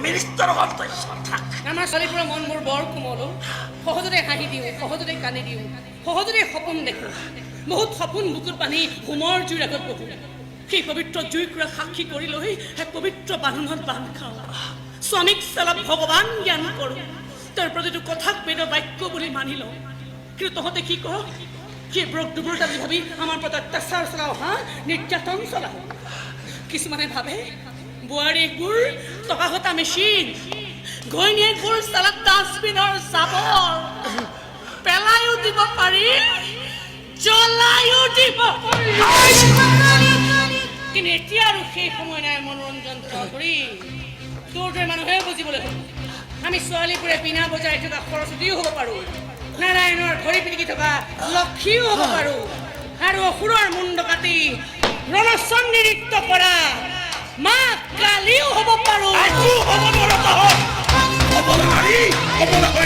মিনিষ্টাৰৰ লগত তই থাক। আমাৰ ছোৱালীবোৰৰ মনবোৰ বৰ কোমল, সহজতে হাঁহি দিওঁ, সহজতে কান্দি দিওঁ, সহজতে সপোন দেখোঁ। বহুত সপোন বুকুত বান্ধি হোমৰ জুইৰ আগত বহোঁ। সেই পবিত্ৰ জুইকুৰা সাক্ষী কৰি লৈ সেই পবিত্ৰ বান্ধোনত বান্ধ খাওঁ। স্বামীক চালা ভগৱান জ্ঞান কৰোঁ, তাৰ প্ৰতিটো কথাক বেদ বাক্য বুলি মানি লওঁ। কিন্তু তহঁতে কি কৰ? সেইবোৰক দুৰ্বলতা বুলি ভাবি আমাৰ ওপৰত অত্যাচাৰ চলাওঁ, নিৰ্যাতন চলাওঁ। কিছুমানে ভাবে বোৱাৰীবোৰ টকা ঘটা মেচিন, ঘৈণীয়েকবোৰ চালা ডাষ্টবিনৰ জাবৰ, পেলাইও দিব পাৰি, জ্বলাইও দিব পাৰি। কিন্তু এতিয়া আৰু সেই সময় নাই মনোৰঞ্জন কৰি তোৰ দৰে মানুহে বুজিবলৈ হ'ল। আমি ছোৱালীবোৰে বিনা বজাই থকা সৰস্বতীও হ'ব পাৰোঁ, নাৰায়ণৰ ধৰি পিটিকি থকা লক্ষীও হ'ব পাৰোঁ, আৰু অসুৰৰ মুণ্ড কাটি ৰণচণ্ডী নৃত্য কৰা মা কালিও হ'ব পাৰোঁ। হ'ব নোৱাৰি, হ'ব নোৱাৰি।